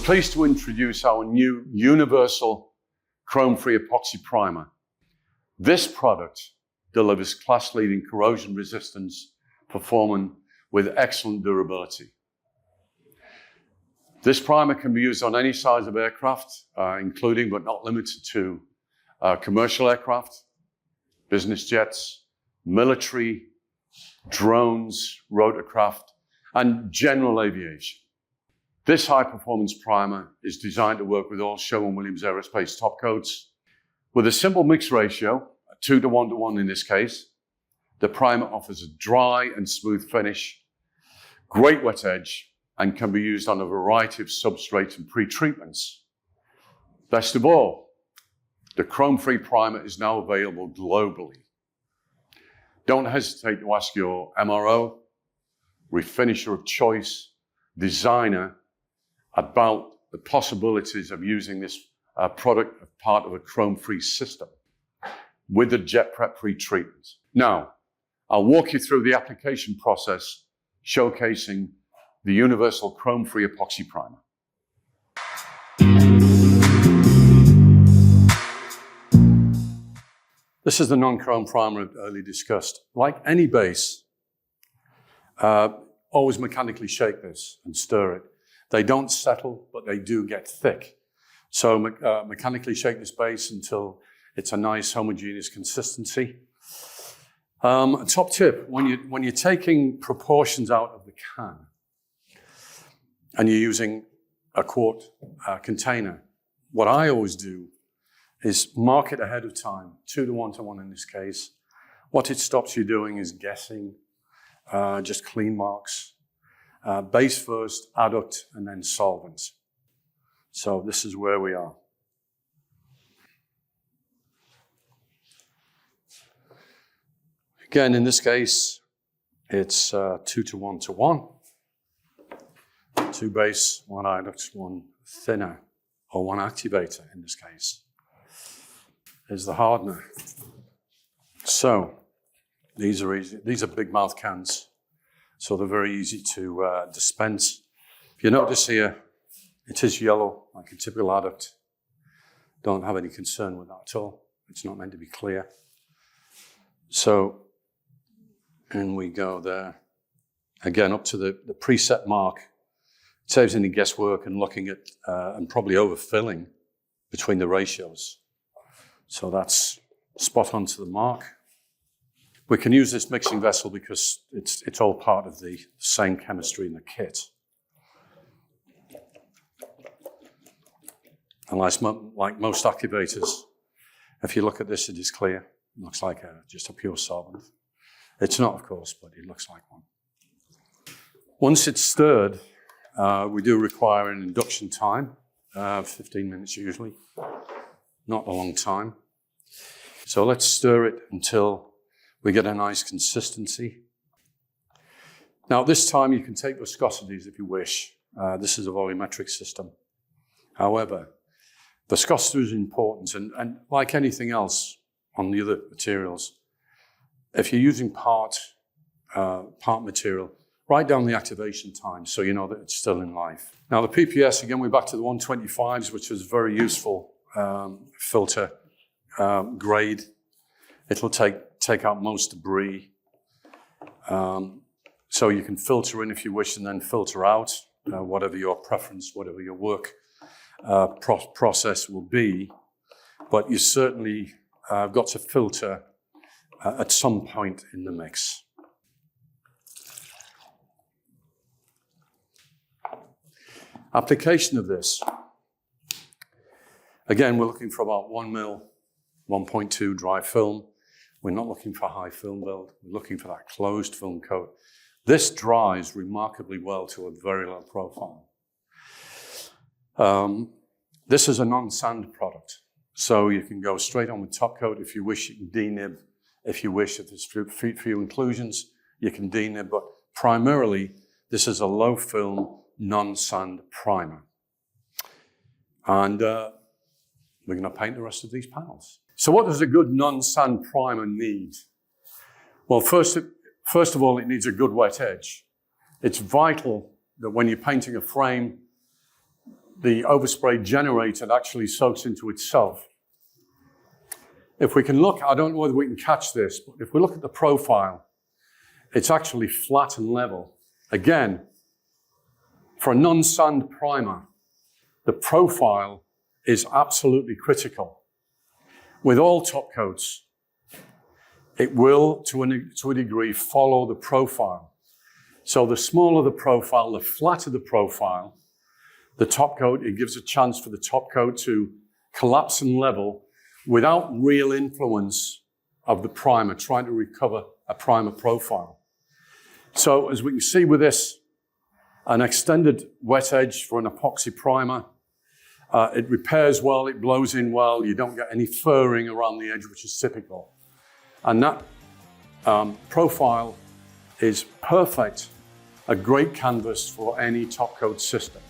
pleased to introduce our new universal chrome-free epoxy primer. This product delivers class-leading corrosion resistance, performing with excellent durability. This primer can be used on any size of aircraft, including but not limited to commercial aircraft, business jets, military, drones, rotorcraft, and general aviation. This high-performance primer is designed to work with all Sherwin-Williams Aerospace top coats. With a simple mix ratio, 2:1 in this case, the primer offers a dry and smooth finish, great wet edge, and can be used on a variety of substrates and pre-treatments. Best of all, the chrome-free primer is now available globally. Don't hesitate to ask your MRO, refinisher of choice, designer about the possibilities of using this product as part of a chrome-free system with the jet prep pre-treatment. Now, I'll walk you through the application process showcasing the universal chrome-free epoxy primer. This is the non-chrome primer earlier discussed. Like any base, always mechanically shake this and stir it. They don't settle, but they do get thick. So mechanically shake this base until it's a nice homogeneous consistency. A top tip, when you're taking proportions out of the can and you're using a quart container, what I always do is mark it ahead of time, 2:1 in this case. What it stops you doing is guessing, just clean marks. Base first, adduct, and then solvent. So this is where we are. Again, in this case, it's 2:1. 2 base, 1 adduct, 1 thinner, or 1 activator in this case. There's the hardener. So these are easy. These are big mouth cans, so they're very easy to dispense. If you notice here, it is yellow, like a typical adduct. Don't have any concern with that at all. It's not meant to be clear. So, in we go there. Again, up to the preset mark. It saves any guesswork and looking at, and probably overfilling between the ratios. So that's spot on to the mark. We can use this mixing vessel because it's all part of the same chemistry in the kit. And like most activators, if you look at this, it is clear. It looks like just a pure solvent. It's not, of course, but it looks like one. Once it's stirred, we do require an induction time, 15 minutes usually, not a long time. So let's stir it until we get a nice consistency. Now this time you can take viscosities if you wish. This is a volumetric system. However, viscosity is important, and like anything else on the other materials, if you're using part material, write down the activation time so you know that it's still in life. Now the PPS, again, we're back to the 125s, which is very useful filter grade. It'll take out most debris. So you can filter in if you wish and then filter out, whatever your preference, whatever your work process will be. But you certainly got to filter at some point in the mix. Application of this. Again, we're looking for about 1 mil, 1.2 dry film. We're not looking for high film build. We're looking for that closed film coat. This dries remarkably well to a very low profile. This is a non-sand product, so you can go straight on with top coat if you wish. You can denib if you wish. If there's few inclusions, you can denib, but primarily this is a low film non-sand primer. And we're going to paint the rest of these panels. So what does a good non-sand primer need? Well, first of all, it needs a good wet edge. It's vital that when you're painting a frame, the overspray generated actually soaks into itself. If we can look, I don't know whether we can catch this, but if we look at the profile, it's actually flat and level. Again, for a non-sand primer, the profile is absolutely critical. With all top coats, it will, to a degree, follow the profile. So the smaller the profile, the flatter the profile, the top coat, it gives a chance for the top coat to collapse and level without real influence of the primer, trying to recover a primer profile. So as we can see with this, an extended wet edge for an epoxy primer, it repairs well, it blows in well, you don't get any furring around the edge, which is typical. And that profile is perfect, a great canvas for any top coat system.